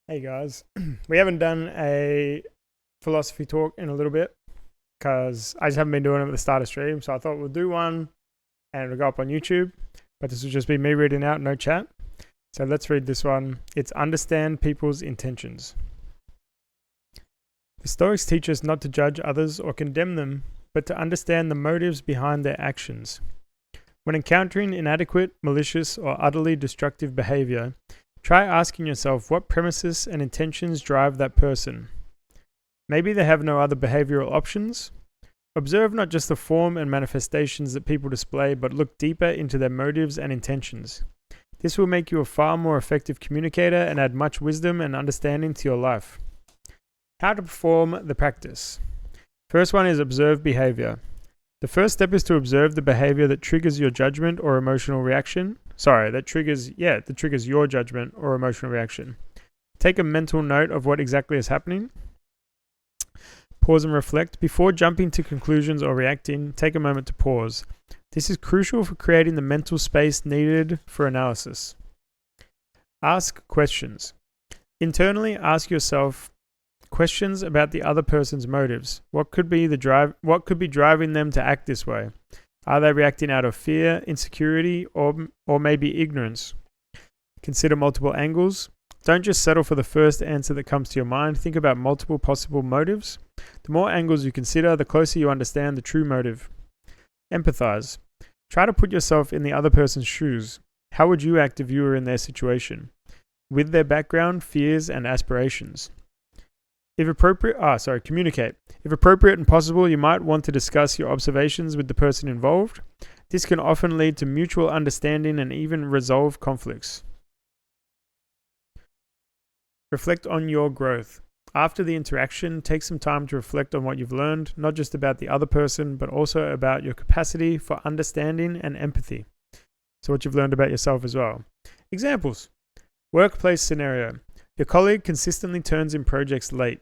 Hey guys, we haven't done a philosophy talk in a little bit because I just haven't been doing it at the start of stream. So I thought we'll do one and it'll go up on YouTube. But this will just be me reading out, no chat. So let's read this one. It's understand people's intentions. The Stoics teach us not to judge others or condemn them, but to understand the motives behind their actions. When encountering inadequate, malicious, or utterly destructive behavior, try asking yourself what premises and intentions drive that person. Maybe they have no other behavioral options. Observe not just the form and manifestations that people display, but look deeper into their motives and intentions. This will make you a far more effective communicator and add much wisdom and understanding to your life. How to perform the practice. First one is observe behavior. The first step is to observe the behavior that triggers your judgment or emotional reaction. That triggers your judgment or emotional reaction. Take a mental note of what exactly is happening. Pause and reflect. Before jumping to conclusions or reacting, take a moment to pause. This is crucial for creating the mental space needed for analysis. Ask questions. Internally, ask yourself questions about the other person's motives. What could be driving them to act this way? Are they reacting out of fear, insecurity, or maybe ignorance? Consider multiple angles. Don't just settle for the first answer that comes to your mind. Think about multiple possible motives. The more angles you consider, the closer you understand the true motive. Empathize. Try to put yourself in the other person's shoes. How would you act if you were in their situation? With their background, fears, and aspirations. Communicate. If appropriate and possible, you might want to discuss your observations with the person involved. This can often lead to mutual understanding and even resolve conflicts. Reflect on your growth. After the interaction, take some time to reflect on what you've learned, not just about the other person, but also about your capacity for understanding and empathy. So what you've learned about yourself as well. Examples. Workplace scenario. Your colleague consistently turns in projects late.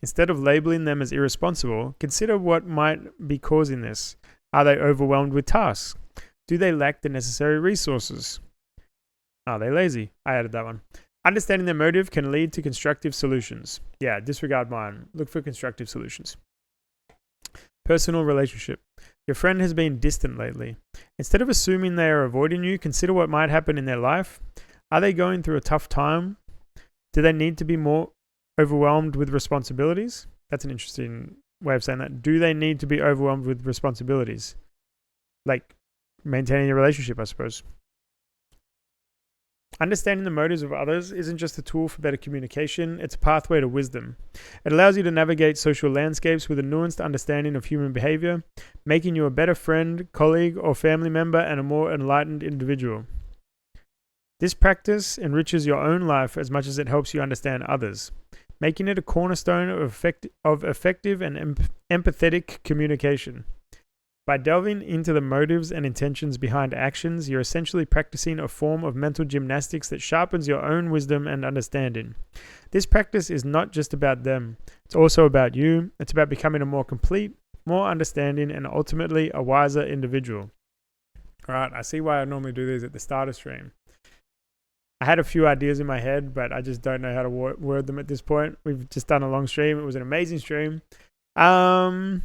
Instead of labeling them as irresponsible, consider what might be causing this. Are they overwhelmed with tasks? Do they lack the necessary resources? Are they lazy? I added that one. Understanding their motive can lead to constructive solutions. Yeah, disregard mine. Look for constructive solutions. Personal relationship. Your friend has been distant lately. Instead of assuming they are avoiding you, consider what might happen in their life. Are they going through a tough time? Do they need to be more overwhelmed with responsibilities? That's an interesting way of saying that. Do they need to be overwhelmed with responsibilities? Like maintaining a relationship, I suppose. Understanding the motives of others isn't just a tool for better communication, it's a pathway to wisdom. It allows you to navigate social landscapes with a nuanced understanding of human behavior, making you a better friend, colleague, or family member and a more enlightened individual. This practice enriches your own life as much as it helps you understand others, making it a cornerstone of effective and empathetic communication. By delving into the motives and intentions behind actions, you're essentially practicing a form of mental gymnastics that sharpens your own wisdom and understanding. This practice is not just about them, it's also about you. It's about becoming a more complete, more understanding, and ultimately a wiser individual. All right, I see why I normally do these at the start of stream. I had a few ideas in my head, but I just don't know how to word them at this point. We've just done a long stream. It was an amazing stream. I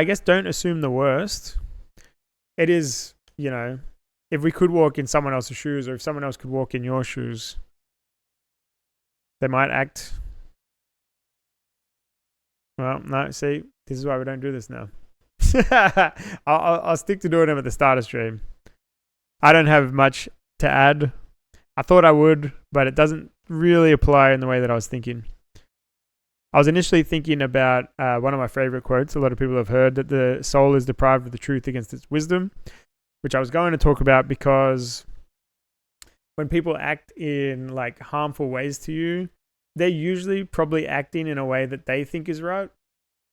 guess don't assume the worst. It is, if we could walk in someone else's shoes, or if someone else could walk in your shoes, they might act. Well, no, see, this is why we don't do this now. I'll stick to doing them at the start of stream. I don't have much to add. I thought I would, but it doesn't really apply in the way that I was thinking. I was initially thinking about one of my favorite quotes. A lot of people have heard that the soul is deprived of the truth against its wisdom, which I was going to talk about because when people act in like harmful ways to you, they're usually probably acting in a way that they think is right.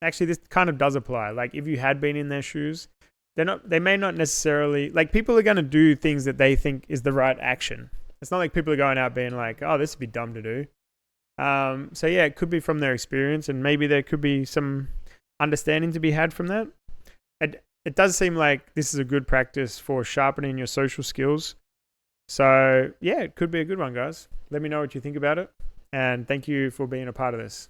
Actually, this kind of does apply. Like if you had been in their shoes, they may not necessarily, like people are going to do things that they think is the right action. It's not like people are going out being like, oh, this would be dumb to do. It could be from their experience, and maybe there could be some understanding to be had from that. It does seem like this is a good practice for sharpening your social skills. So, yeah, it could be a good one, guys. Let me know what you think about it. And thank you for being a part of this.